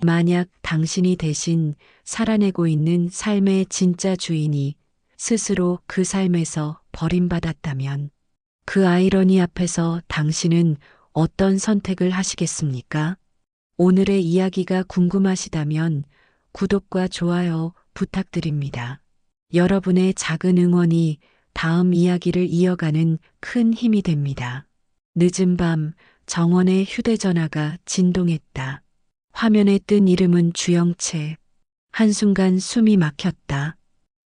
만약 당신이 대신 살아내고 있는 삶의 진짜 주인이 스스로 그 삶에서 버림받았다면 그 아이러니 앞에서 당신은 어떤 선택을 하시겠습니까? 오늘의 이야기가 궁금하시다면 구독과 좋아요 부탁드립니다. 여러분의 작은 응원이 다음 이야기를 이어가는 큰 힘이 됩니다. 늦은 밤 정원의 휴대전화가 진동했다. 화면에 뜬 이름은 주영채. 한순간 숨이 막혔다.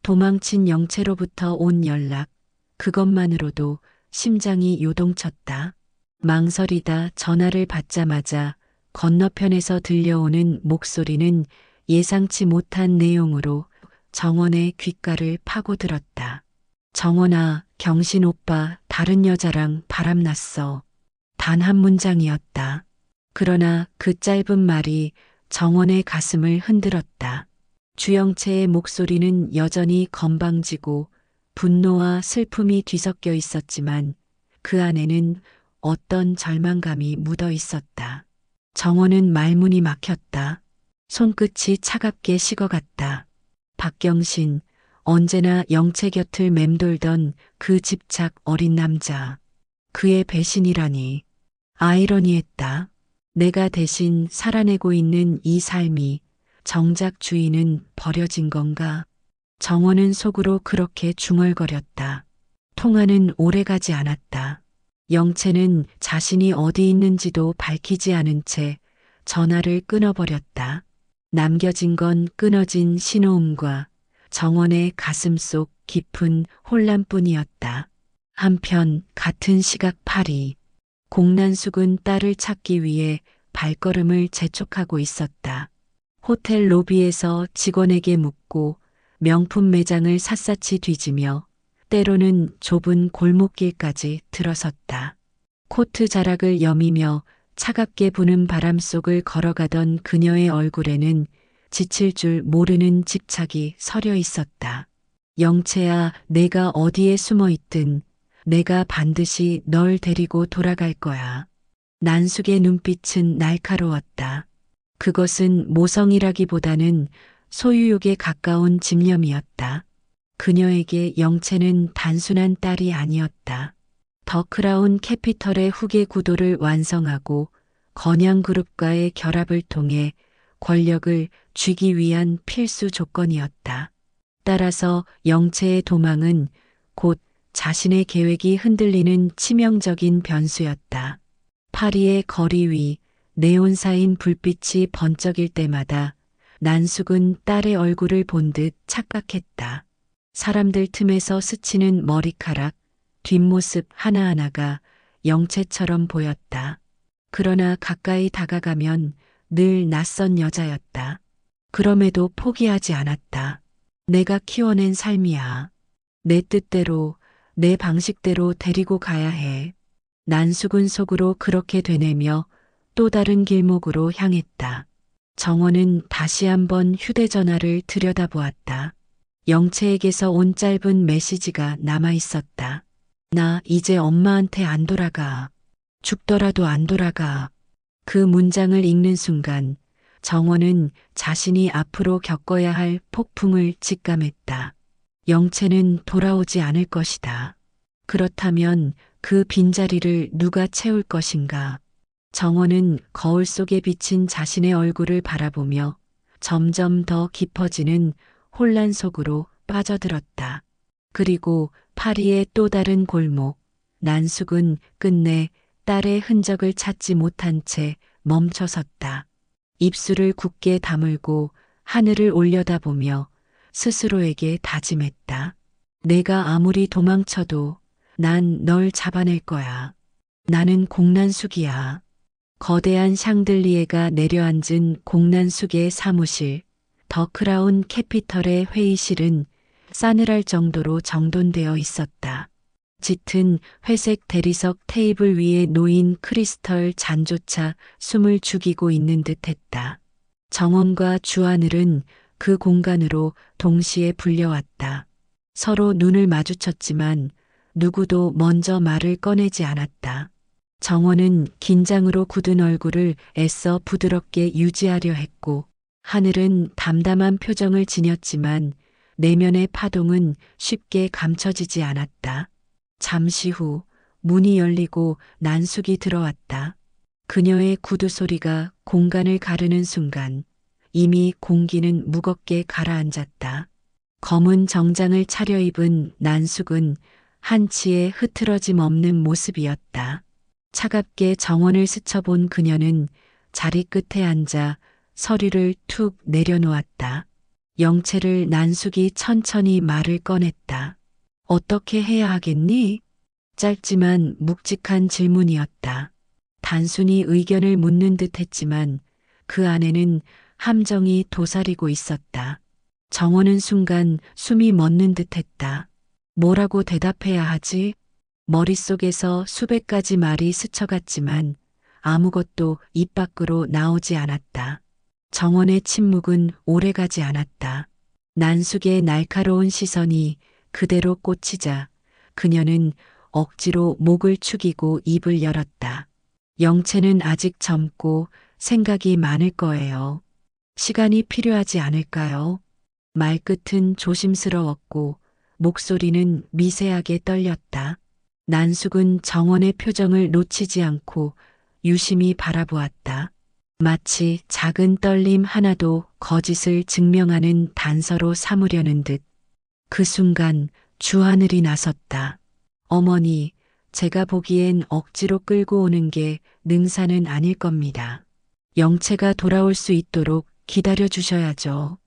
도망친 영채로부터 온 연락. 그것만으로도 심장이 요동쳤다. 망설이다 전화를 받자마자 건너편에서 들려오는 목소리는 예상치 못한 내용으로 정원의 귓가를 파고들었다. 정원아, 경신 오빠 다른 여자랑 바람났어. 단 한 문장이었다. 그러나 그 짧은 말이 정원의 가슴을 흔들었다. 주영채의 목소리는 여전히 건방지고 분노와 슬픔이 뒤섞여 있었지만 그 안에는 어떤 절망감이 묻어 있었다. 정원은 말문이 막혔다. 손끝이 차갑게 식어갔다. 박경신, 언제나 영채 곁을 맴돌던 그 집착 어린 남자. 그의 배신이라니. 아이러니했다. 내가 대신 살아내고 있는 이 삶이 정작 주인은 버려진 건가? 정원은 속으로 그렇게 중얼거렸다. 통화는 오래가지 않았다. 영채는 자신이 어디 있는지도 밝히지 않은 채 전화를 끊어버렸다. 남겨진 건 끊어진 신호음과 정원의 가슴 속 깊은 혼란뿐이었다. 한편 같은 시각 파리. 공난숙은 딸을 찾기 위해 발걸음을 재촉하고 있었다. 호텔 로비에서 직원에게 묻고 명품 매장을 샅샅이 뒤지며 때로는 좁은 골목길까지 들어섰다. 코트 자락을 여미며 차갑게 부는 바람 속을 걸어가던 그녀의 얼굴에는 지칠 줄 모르는 집착이 서려 있었다. 영채야, 내가 어디에 숨어 있든 내가 반드시 널 데리고 돌아갈 거야. 난숙의 눈빛은 날카로웠다. 그것은 모성이라기보다는 소유욕에 가까운 집념이었다. 그녀에게 영채는 단순한 딸이 아니었다. 더 크라운 캐피털의 후계 구도를 완성하고 건양그룹과의 결합을 통해 권력을 쥐기 위한 필수 조건이었다. 따라서 영채의 도망은 곧 자신의 계획이 흔들리는 치명적인 변수였다. 파리의 거리 위 네온사인 불빛이 번쩍일 때마다 난숙은 딸의 얼굴을 본 듯 착각했다. 사람들 틈에서 스치는 머리카락, 뒷모습 하나하나가 영채처럼 보였다. 그러나 가까이 다가가면 늘 낯선 여자였다. 그럼에도 포기하지 않았다. 내가 키워낸 삶이야. 내 뜻대로, 내 방식대로 데리고 가야 해. 난숙은 속으로 그렇게 되뇌며 또 다른 길목으로 향했다. 정원은 다시 한번 휴대전화를 들여다보았다. 영채에게서 온 짧은 메시지가 남아 있었다. 나 이제 엄마한테 안 돌아가. 죽더라도 안 돌아가. 그 문장을 읽는 순간 정원은 자신이 앞으로 겪어야 할 폭풍을 직감했다. 영채는 돌아오지 않을 것이다. 그렇다면 그 빈자리를 누가 채울 것인가? 정원은 거울 속에 비친 자신의 얼굴을 바라보며 점점 더 깊어지는 혼란 속으로 빠져들었다. 그리고 파리의 또 다른 골목, 난숙은 끝내 딸의 흔적을 찾지 못한 채 멈춰섰다. 입술을 굳게 다물고 하늘을 올려다보며 스스로에게 다짐했다. 내가 아무리 도망쳐도 난 널 잡아낼 거야. 나는 공난숙이야. 거대한 샹들리에가 내려앉은 공난숙의 사무실, 더 크라운 캐피털의 회의실은 싸늘할 정도로 정돈되어 있었다. 짙은 회색 대리석 테이블 위에 놓인 크리스털 잔조차 숨을 죽이고 있는 듯했다. 정원과 주하늘은 그 공간으로 동시에 불려왔다. 서로 눈을 마주쳤지만 누구도 먼저 말을 꺼내지 않았다. 정원은 긴장으로 굳은 얼굴을 애써 부드럽게 유지하려 했고 하늘은 담담한 표정을 지녔지만 내면의 파동은 쉽게 감춰지지 않았다. 잠시 후 문이 열리고 난숙이 들어왔다. 그녀의 구두 소리가 공간을 가르는 순간 이미 공기는 무겁게 가라앉았다. 검은 정장을 차려입은 난숙은 한치의 흐트러짐 없는 모습이었다. 차갑게 정원을 스쳐본 그녀는 자리 끝에 앉아 서류를 툭 내려놓았다. 영채를 난숙이 천천히 말을 꺼냈다. 어떻게 해야 하겠니? 짧지만 묵직한 질문이었다. 단순히 의견을 묻는 듯 했지만 그 안에는 함정이 도사리고 있었다. 정원은 순간 숨이 멎는 듯 했다. 뭐라고 대답해야 하지? 머릿속에서 수백 가지 말이 스쳐갔지만 아무것도 입 밖으로 나오지 않았다. 정원의 침묵은 오래가지 않았다. 난숙의 날카로운 시선이 그대로 꽂히자 그녀는 억지로 목을 축이고 입을 열었다. 영채는 아직 젊고 생각이 많을 거예요. 시간이 필요하지 않을까요? 말끝은 조심스러웠고 목소리는 미세하게 떨렸다. 난숙은 정원의 표정을 놓치지 않고 유심히 바라보았다. 마치 작은 떨림 하나도 거짓을 증명하는 단서로 삼으려는 듯. 그 순간 주하늘이 나섰다. 어머니, 제가 보기엔 억지로 끌고 오는 게 능사는 아닐 겁니다. 영채가 돌아올 수 있도록 기다려 주셔야죠.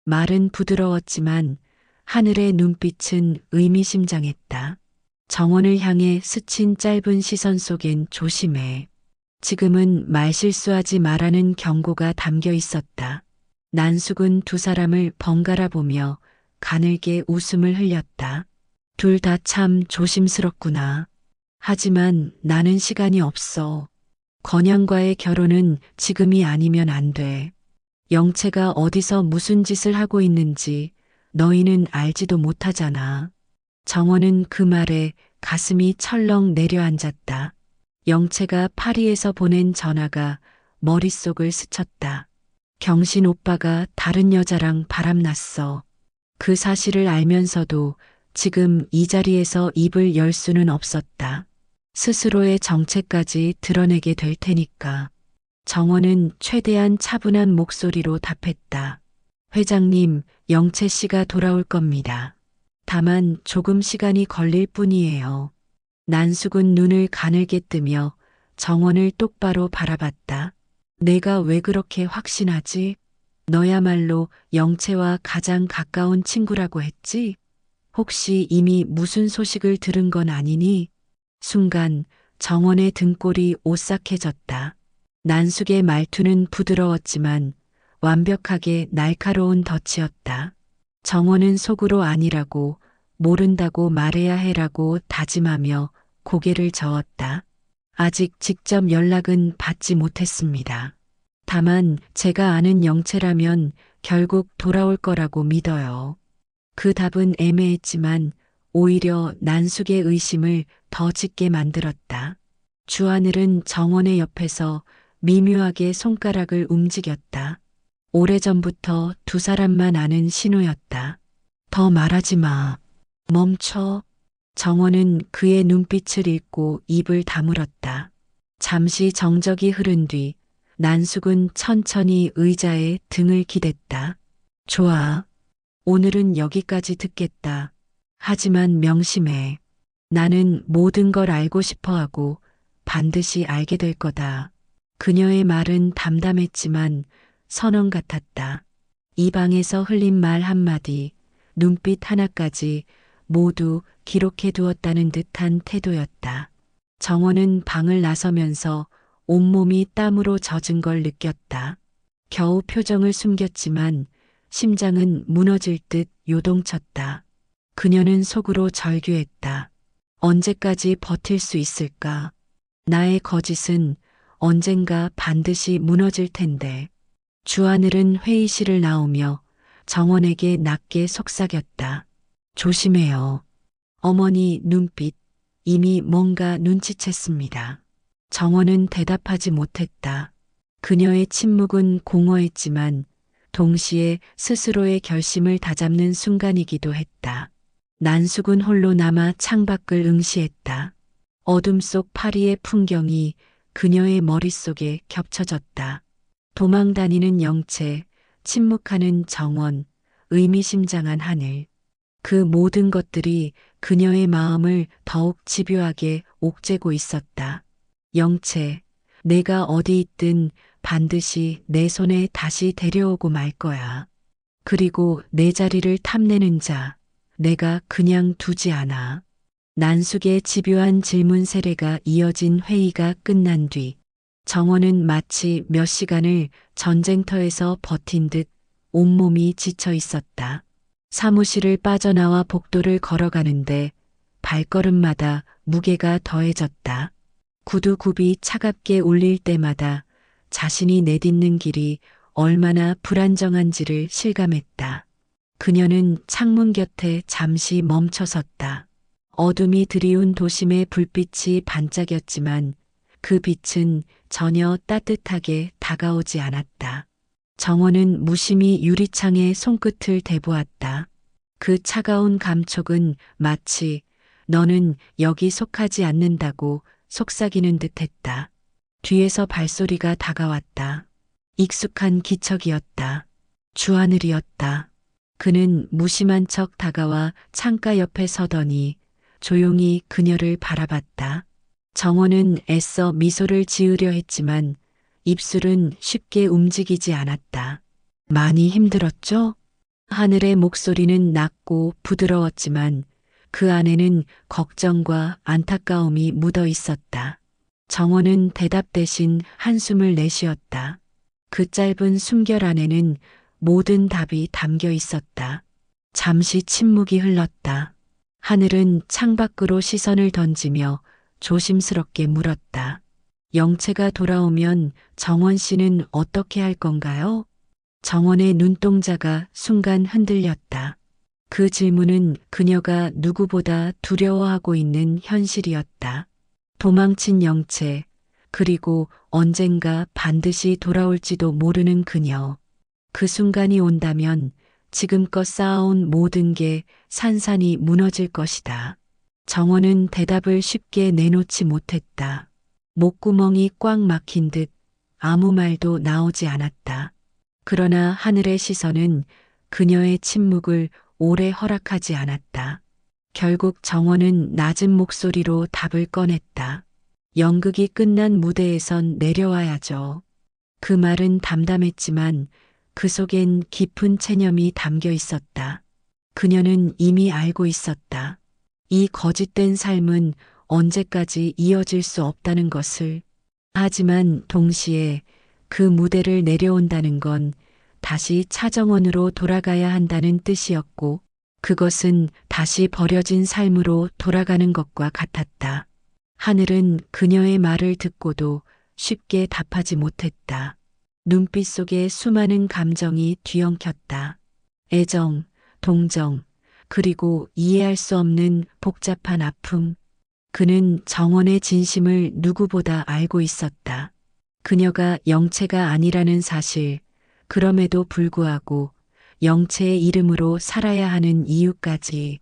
말은 부드러웠지만 하늘의 눈빛은 의미심장했다. 정원을 향해 스친 짧은 시선 속엔 조심해. 지금은 말실수하지 말라는 경고가 담겨 있었다. 난숙은 두 사람을 번갈아 보며 가늘게 웃음을 흘렸다. 둘 다 참 조심스럽구나. 하지만 나는 시간이 없어. 건양과의 결혼은 지금이 아니면 안 돼. 영채가 어디서 무슨 짓을 하고 있는지 너희는 알지도 못하잖아. 정원은 그 말에 가슴이 철렁 내려앉았다. 영채가 파리에서 보낸 전화가 머릿속을 스쳤다. 경신 오빠가 다른 여자랑 바람났어. 그 사실을 알면서도 지금 이 자리에서 입을 열 수는 없었다. 스스로의 정체까지 드러내게 될 테니까. 정원은 최대한 차분한 목소리로 답했다. 회장님, 영채 씨가 돌아올 겁니다. 다만 조금 시간이 걸릴 뿐이에요. 난숙은 눈을 가늘게 뜨며 정원을 똑바로 바라봤다. 내가 왜 그렇게 확신하지? 너야말로 영채와 가장 가까운 친구라고 했지? 혹시 이미 무슨 소식을 들은 건 아니니? 순간 정원의 등골이 오싹해졌다. 난숙의 말투는 부드러웠지만 완벽하게 날카로운 덫이었다. 정원은 속으로 아니라고 모른다고 말해야 해라고 다짐하며 고개를 저었다. 아직 직접 연락은 받지 못했습니다. 다만 제가 아는 영채라면 결국 돌아올 거라고 믿어요. 그 답은 애매했지만 오히려 난숙의 의심을 더 짙게 만들었다. 주하늘은 정원의 옆에서 미묘하게 손가락을 움직였다. 오래전부터 두 사람만 아는 신호였다. 더 말하지 마. 멈춰. 정원은 그의 눈빛을 읽고 입을 다물었다. 잠시 정적이 흐른 뒤 난숙은 천천히 의자에 등을 기댔다. 좋아. 오늘은 여기까지 듣겠다. 하지만 명심해. 나는 모든 걸 알고 싶어 하고 반드시 알게 될 거다. 그녀의 말은 담담했지만 선언 같았다. 이 방에서 흘린 말 한마디, 눈빛 하나까지 모두 기록해 두었다는 듯한 태도였다. 정원은 방을 나서면서 온몸이 땀으로 젖은 걸 느꼈다. 겨우 표정을 숨겼지만 심장은 무너질 듯 요동쳤다. 그녀는 속으로 절규했다. 언제까지 버틸 수 있을까? 나의 거짓은 언젠가 반드시 무너질 텐데. 주하늘은 회의실을 나오며 정원에게 낮게 속삭였다. 조심해요. 어머니 눈빛 이미 뭔가 눈치챘습니다. 정원은 대답하지 못했다. 그녀의 침묵은 공허했지만 동시에 스스로의 결심을 다잡는 순간이기도 했다. 난숙은 홀로 남아 창밖을 응시했다. 어둠 속 파리의 풍경이 그녀의 머릿속에 겹쳐졌다. 도망다니는 영채, 침묵하는 정원, 의미심장한 하늘. 그 모든 것들이 그녀의 마음을 더욱 집요하게 옥죄고 있었다. 영채, 내가 어디 있든 반드시 내 손에 다시 데려오고 말 거야. 그리고 내 자리를 탐내는 자, 내가 그냥 두지 않아. 난숙의 집요한 질문 세례가 이어진 회의가 끝난 뒤 정원은 마치 몇 시간을 전쟁터에서 버틴 듯 온몸이 지쳐 있었다. 사무실을 빠져나와 복도를 걸어가는데 발걸음마다 무게가 더해졌다. 구두굽이 차갑게 울릴 때마다 자신이 내딛는 길이 얼마나 불안정한지를 실감했다. 그녀는 창문 곁에 잠시 멈춰섰다. 어둠이 드리운 도심의 불빛이 반짝였지만 그 빛은 전혀 따뜻하게 다가오지 않았다. 정원은 무심히 유리창에 손끝을 대보았다. 그 차가운 감촉은 마치 너는 여기 속하지 않는다고 속삭이는 듯했다. 뒤에서 발소리가 다가왔다. 익숙한 기척이었다. 주하늘이었다. 그는 무심한 척 다가와 창가 옆에 서더니 조용히 그녀를 바라봤다. 정원은 애써 미소를 지으려 했지만 입술은 쉽게 움직이지 않았다. 많이 힘들었죠? 하늘의 목소리는 낮고 부드러웠지만 그 안에는 걱정과 안타까움이 묻어 있었다. 정원은 대답 대신 한숨을 내쉬었다. 그 짧은 숨결 안에는 모든 답이 담겨 있었다. 잠시 침묵이 흘렀다. 하늘은 창밖으로 시선을 던지며 조심스럽게 물었다. 영채가 돌아오면 정원 씨는 어떻게 할 건가요? 정원의 눈동자가 순간 흔들렸다. 그 질문은 그녀가 누구보다 두려워하고 있는 현실이었다. 도망친 영채, 그리고 언젠가 반드시 돌아올지도 모르는 그녀. 그 순간이 온다면 지금껏 쌓아온 모든 게 산산이 무너질 것이다. 정원은 대답을 쉽게 내놓지 못했다. 목구멍이 꽉 막힌 듯 아무 말도 나오지 않았다. 그러나 하늘의 시선은 그녀의 침묵을 오래 허락하지 않았다. 결국 정원은 낮은 목소리로 답을 꺼냈다. 연극이 끝난 무대에선 내려와야죠. 그 말은 담담했지만 그 속엔 깊은 체념이 담겨 있었다. 그녀는 이미 알고 있었다. 이 거짓된 삶은 언제까지 이어질 수 없다는 것을. 하지만 동시에 그 무대를 내려온다는 건 다시 차정원으로 돌아가야 한다는 뜻이었고 그것은 다시 버려진 삶으로 돌아가는 것과 같았다. 하늘은 그녀의 말을 듣고도 쉽게 답하지 못했다. 눈빛 속에 수많은 감정이 뒤엉켰다. 애정, 동정, 그리고 이해할 수 없는 복잡한 아픔. 그는 정원의 진심을 누구보다 알고 있었다. 그녀가 영채가 아니라는 사실, 그럼에도 불구하고 영채의 이름으로 살아야 하는 이유까지.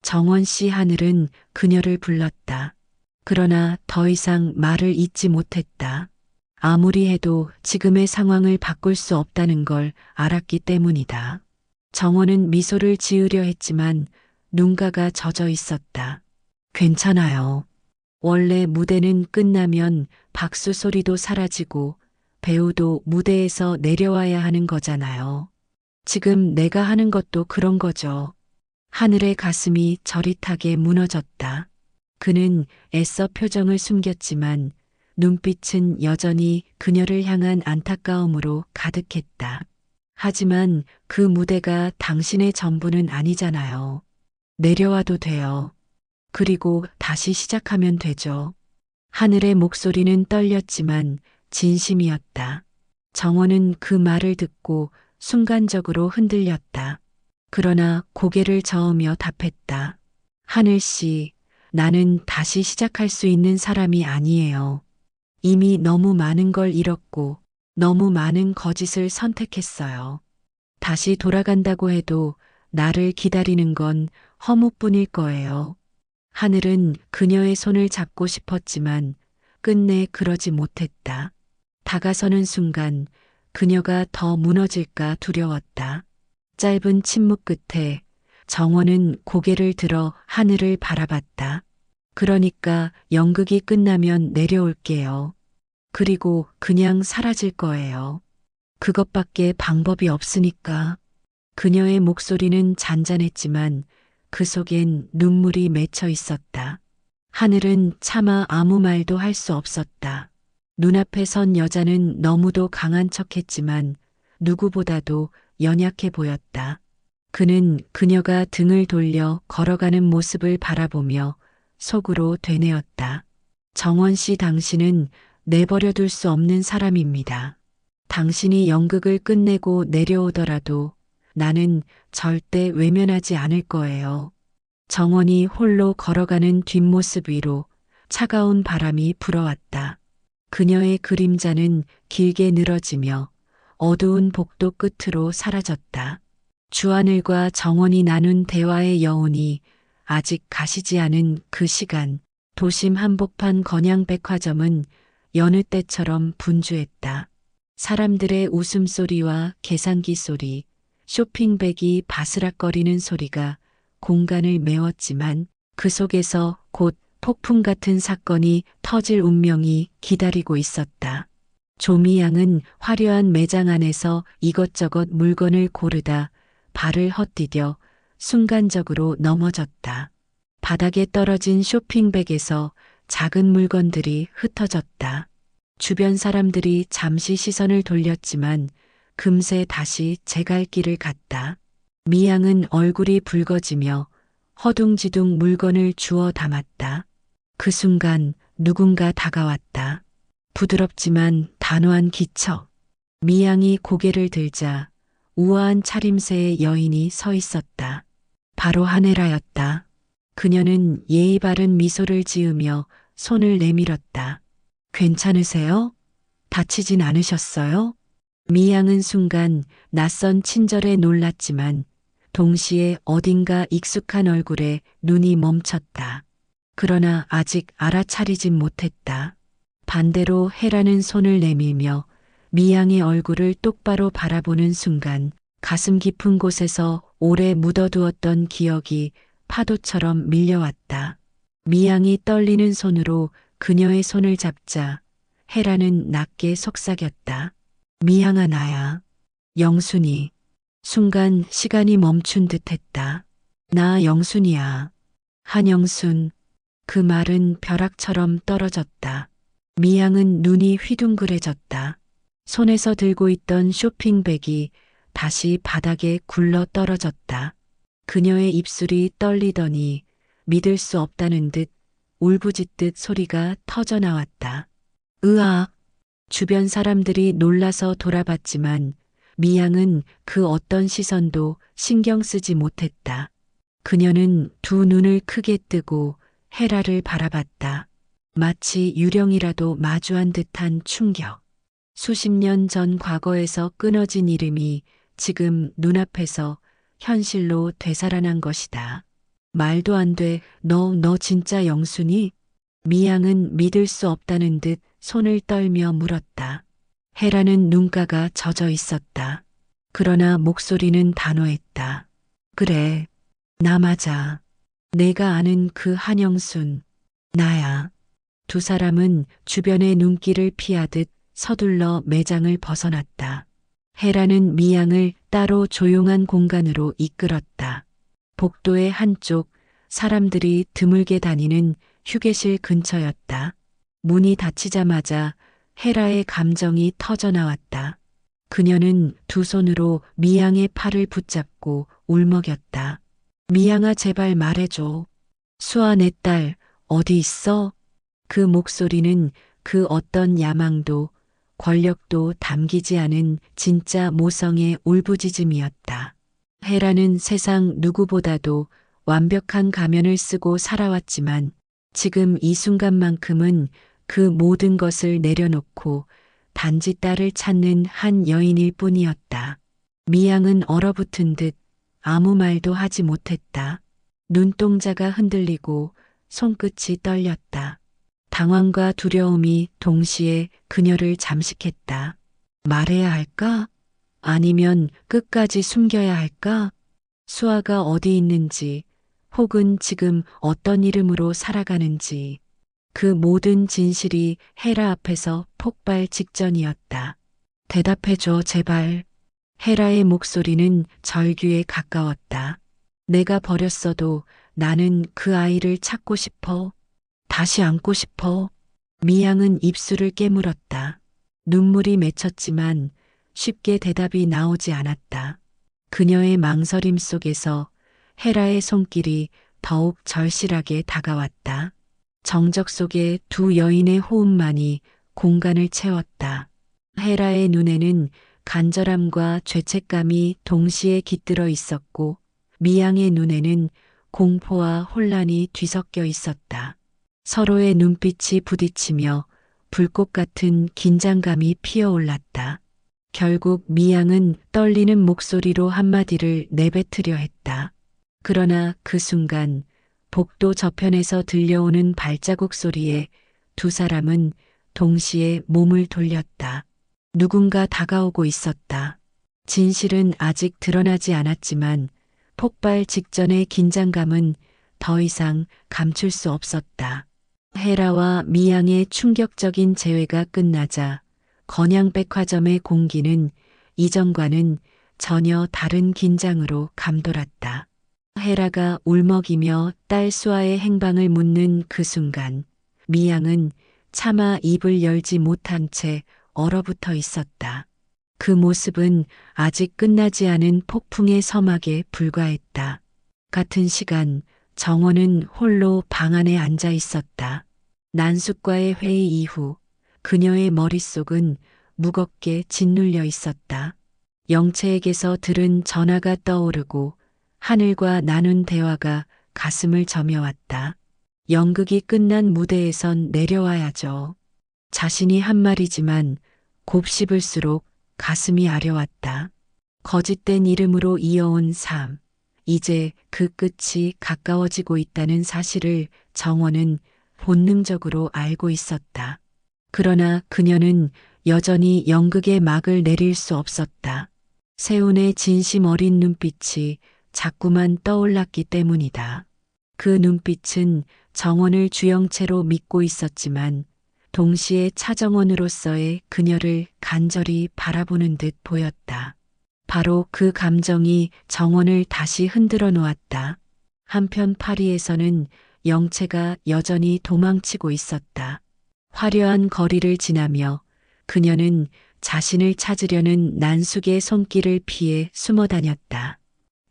정원 씨. 하늘은 그녀를 불렀다. 그러나 더 이상 말을 잇지 못했다. 아무리 해도 지금의 상황을 바꿀 수 없다는 걸 알았기 때문이다. 정원은 미소를 지으려 했지만 눈가가 젖어 있었다. 괜찮아요. 원래 무대는 끝나면 박수 소리도 사라지고 배우도 무대에서 내려와야 하는 거잖아요. 지금 내가 하는 것도 그런 거죠. 하늘의 가슴이 저릿하게 무너졌다. 그는 애써 표정을 숨겼지만 눈빛은 여전히 그녀를 향한 안타까움으로 가득했다. 하지만 그 무대가 당신의 전부는 아니잖아요. 내려와도 돼요. 그리고 다시 시작하면 되죠. 하늘의 목소리는 떨렸지만 진심이었다. 정원은 그 말을 듣고 순간적으로 흔들렸다. 그러나 고개를 저으며 답했다. 하늘 씨, 나는 다시 시작할 수 있는 사람이 아니에요. 이미 너무 많은 걸 잃었고 너무 많은 거짓을 선택했어요. 다시 돌아간다고 해도 나를 기다리는 건 허무뿐일 거예요. 하늘은 그녀의 손을 잡고 싶었지만 끝내 그러지 못했다. 다가서는 순간 그녀가 더 무너질까 두려웠다. 짧은 침묵 끝에 정원은 고개를 들어 하늘을 바라봤다. 그러니까 연극이 끝나면 내려올게요. 그리고 그냥 사라질 거예요. 그것밖에 방법이 없으니까. 그녀의 목소리는 잔잔했지만 그 속엔 눈물이 맺혀 있었다. 하늘은 차마 아무 말도 할 수 없었다. 눈앞에 선 여자는 너무도 강한 척했지만 누구보다도 연약해 보였다. 그는 그녀가 등을 돌려 걸어가는 모습을 바라보며 속으로 되뇌었다. 정원 씨, 당신은 내버려 둘 수 없는 사람입니다. 당신이 연극을 끝내고 내려오더라도 나는 절대 외면하지 않을 거예요. 정원이 홀로 걸어가는 뒷모습 위로 차가운 바람이 불어왔다. 그녀의 그림자는 길게 늘어지며 어두운 복도 끝으로 사라졌다. 주하늘과 정원이 나눈 대화의 여운이 아직 가시지 않은 그 시간, 도심 한복판 건양백화점은 여느 때처럼 분주했다. 사람들의 웃음소리와 계산기 소리, 쇼핑백이 바스락거리는 소리가 공간을 메웠지만 그 속에서 곧 폭풍 같은 사건이 터질 운명이 기다리고 있었다. 조미양은 화려한 매장 안에서 이것저것 물건을 고르다 발을 헛디뎌 순간적으로 넘어졌다. 바닥에 떨어진 쇼핑백에서 작은 물건들이 흩어졌다. 주변 사람들이 잠시 시선을 돌렸지만 금세 다시 제 갈 길을 갔다. 미양은 얼굴이 붉어지며 허둥지둥 물건을 주워 담았다. 그 순간 누군가 다가왔다. 부드럽지만 단호한 기척. 미양이 고개를 들자 우아한 차림새의 여인이 서 있었다. 바로 하네라였다. 그녀는 예의 바른 미소를 지으며 손을 내밀었다. 괜찮으세요? 다치진 않으셨어요? 미양은 순간 낯선 친절에 놀랐지만 동시에 어딘가 익숙한 얼굴에 눈이 멈췄다. 그러나 아직 알아차리진 못했다. 반대로 헤라는 손을 내밀며 미양의 얼굴을 똑바로 바라보는 순간 가슴 깊은 곳에서 오래 묻어두었던 기억이 파도처럼 밀려왔다. 미양이 떨리는 손으로 그녀의 손을 잡자 헤라는 낮게 속삭였다. 미양아, 나야. 영순이. 순간 시간이 멈춘 듯했다. 나 영순이야. 한영순. 그 말은 벼락처럼 떨어졌다. 미양은 눈이 휘둥그레졌다. 손에서 들고 있던 쇼핑백이 다시 바닥에 굴러 떨어졌다. 그녀의 입술이 떨리더니 믿을 수 없다는 듯 울부짖듯 소리가 터져 나왔다. 으악! 주변 사람들이 놀라서 돌아봤지만 미양은 그 어떤 시선도 신경 쓰지 못했다. 그녀는 두 눈을 크게 뜨고 헤라를 바라봤다. 마치 유령이라도 마주한 듯한 충격. 수십 년 전 과거에서 끊어진 이름이 지금 눈앞에서 현실로 되살아난 것이다. 말도 안 돼. 너 진짜 영순이? 미양은 믿을 수 없다는 듯 손을 떨며 물었다. 헤라는 눈가가 젖어 있었다. 그러나 목소리는 단호했다. 그래, 나 맞아. 내가 아는 그 한영순, 나야. 두 사람은 주변의 눈길을 피하듯 서둘러 매장을 벗어났다. 헤라는 미양을 따로 조용한 공간으로 이끌었다. 복도의 한쪽, 사람들이 드물게 다니는 휴게실 근처였다. 문이 닫히자마자 헤라의 감정이 터져 나왔다. 그녀는 두 손으로 미양의 팔을 붙잡고 울먹였다. 미양아, 제발 말해줘. 수아, 내 딸 어디 있어? 그 목소리는 그 어떤 야망도 권력도 담기지 않은 진짜 모성의 울부짖음이었다. 헤라는 세상 누구보다도 완벽한 가면을 쓰고 살아왔지만 지금 이 순간만큼은 그 모든 것을 내려놓고 단지 딸을 찾는 한 여인일 뿐이었다. 미양은 얼어붙은 듯 아무 말도 하지 못했다. 눈동자가 흔들리고 손끝이 떨렸다. 당황과 두려움이 동시에 그녀를 잠식했다. 말해야 할까? 아니면 끝까지 숨겨야 할까? 수아가 어디 있는지, 혹은 지금 어떤 이름으로 살아가는지, 그 모든 진실이 헤라 앞에서 폭발 직전이었다. 대답해줘, 제발. 헤라의 목소리는 절규에 가까웠다. 내가 버렸어도 나는 그 아이를 찾고 싶어. 다시 안고 싶어. 미양은 입술을 깨물었다. 눈물이 맺혔지만 쉽게 대답이 나오지 않았다. 그녀의 망설임 속에서 헤라의 손길이 더욱 절실하게 다가왔다. 정적 속에 두 여인의 호흡만이 공간을 채웠다. 헤라의 눈에는 간절함과 죄책감이 동시에 깃들어 있었고 미양의 눈에는 공포와 혼란이 뒤섞여 있었다. 서로의 눈빛이 부딪히며 불꽃 같은 긴장감이 피어올랐다. 결국 미양은 떨리는 목소리로 한마디를 내뱉으려 했다. 그러나 그 순간 복도 저편에서 들려오는 발자국 소리에 두 사람은 동시에 몸을 돌렸다. 누군가 다가오고 있었다. 진실은 아직 드러나지 않았지만 폭발 직전의 긴장감은 더 이상 감출 수 없었다. 헤라와 미양의 충격적인 재회가 끝나자 건양백화점의 공기는 이전과는 전혀 다른 긴장으로 감돌았다. 헤라가 울먹이며 딸 수아의 행방을 묻는 그 순간 미양은 차마 입을 열지 못한 채 얼어붙어 있었다. 그 모습은 아직 끝나지 않은 폭풍의 서막에 불과했다. 같은 시간 정원은 홀로 방 안에 앉아 있었다. 난숙과의 회의 이후 그녀의 머릿속은 무겁게 짓눌려 있었다. 영채에게서 들은 전화가 떠오르고 하늘과 나눈 대화가 가슴을 저며왔다. 연극이 끝난 무대에선 내려와야죠. 자신이 한 말이지만 곱씹을수록 가슴이 아려왔다. 거짓된 이름으로 이어온 삶. 이제 그 끝이 가까워지고 있다는 사실을 정원은 본능적으로 알고 있었다. 그러나 그녀는 여전히 연극의 막을 내릴 수 없었다. 세운의 진심 어린 눈빛이 자꾸만 떠올랐기 때문이다. 그 눈빛은 정원을 주영채로 믿고 있었지만 동시에 차정원으로서의 그녀를 간절히 바라보는 듯 보였다. 바로 그 감정이 정원을 다시 흔들어 놓았다. 한편 파리에서는 영채가 여전히 도망치고 있었다. 화려한 거리를 지나며 그녀는 자신을 찾으려는 난숙의 손길을 피해 숨어 다녔다.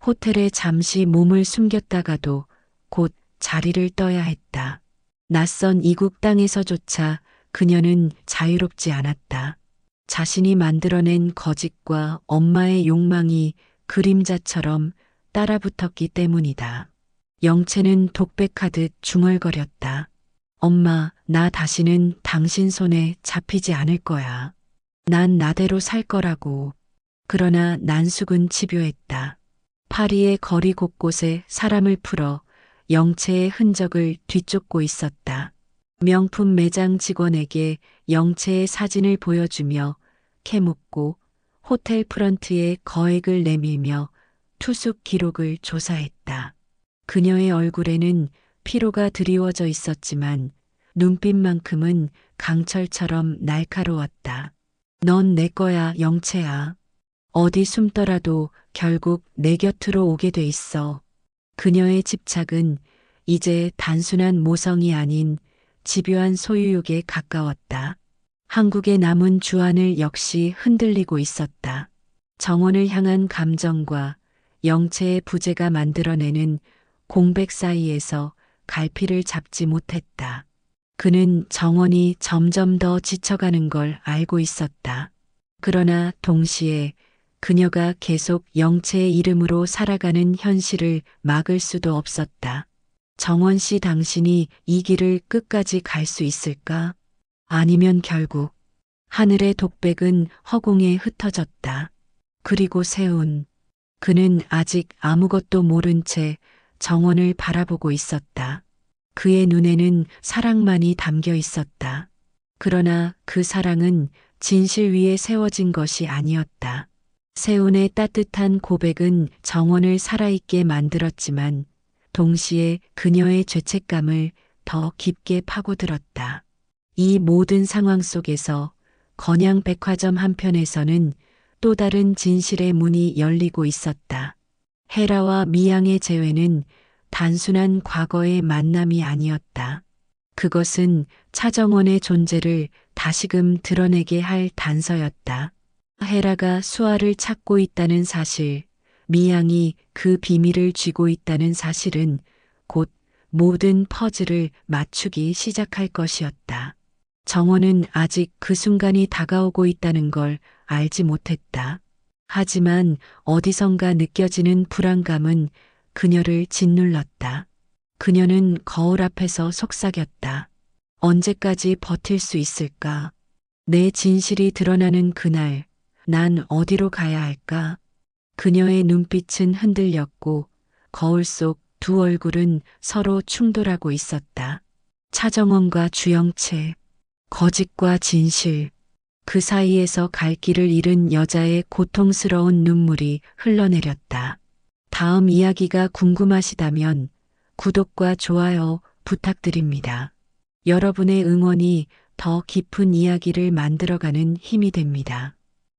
호텔에 잠시 몸을 숨겼다가도 곧 자리를 떠야 했다. 낯선 이국 땅에서조차 그녀는 자유롭지 않았다. 자신이 만들어낸 거짓과 엄마의 욕망이 그림자처럼 따라붙었기 때문이다. 영채는 독백하듯 중얼거렸다. 엄마, 나 다시는 당신 손에 잡히지 않을 거야. 난 나대로 살 거라고. 그러나 난숙은 집요했다. 파리의 거리 곳곳에 사람을 풀어 영채의 흔적을 뒤쫓고 있었다. 명품 매장 직원에게 영채의 사진을 보여주며 캐묻고 호텔 프런트에 거액을 내밀며 투숙 기록을 조사했다. 그녀의 얼굴에는 피로가 드리워져 있었지만 눈빛만큼은 강철처럼 날카로웠다. 넌 내 거야, 영채야. 어디 숨더라도 결국 내 곁으로 오게 돼 있어. 그녀의 집착은 이제 단순한 모성이 아닌 집요한 소유욕에 가까웠다. 한국의 남은 주안을 역시 흔들리고 있었다. 정원을 향한 감정과 영채의 부재가 만들어내는 공백 사이에서 갈피를 잡지 못했다. 그는 정원이 점점 더 지쳐가는 걸 알고 있었다. 그러나 동시에 그녀가 계속 영채의 이름으로 살아가는 현실을 막을 수도 없었다. 정원 씨, 당신이 이 길을 끝까지 갈 수 있을까? 아니면 결국 하늘의 독백은 허공에 흩어졌다. 그리고 세운 그는 아직 아무것도 모른 채 정원을 바라보고 있었다. 그의 눈에는 사랑만이 담겨 있었다. 그러나 그 사랑은 진실 위에 세워진 것이 아니었다. 세운의 따뜻한 고백은 정원을 살아있게 만들었지만 동시에 그녀의 죄책감을 더 깊게 파고들었다. 이 모든 상황 속에서 건양 백화점 한편에서는 또 다른 진실의 문이 열리고 있었다. 헤라와 미양의 재회는 단순한 과거의 만남이 아니었다. 그것은 차정원의 존재를 다시금 드러내게 할 단서였다. 헤라가 수아를 찾고 있다는 사실, 미양이 그 비밀을 쥐고 있다는 사실은 곧 모든 퍼즐을 맞추기 시작할 것이었다. 정원은 아직 그 순간이 다가오고 있다는 걸 알지 못했다. 하지만 어디선가 느껴지는 불안감은 그녀를 짓눌렀다. 그녀는 거울 앞에서 속삭였다. 언제까지 버틸 수 있을까? 내 진실이 드러나는 그날, 난 어디로 가야 할까? 그녀의 눈빛은 흔들렸고 거울 속 두 얼굴은 서로 충돌하고 있었다. 차정원과 주영채, 거짓과 진실, 그 사이에서 갈 길을 잃은 여자의 고통스러운 눈물이 흘러내렸다. 다음 이야기가 궁금하시다면 구독과 좋아요 부탁드립니다. 여러분의 응원이 더 깊은 이야기를 만들어가는 힘이 됩니다.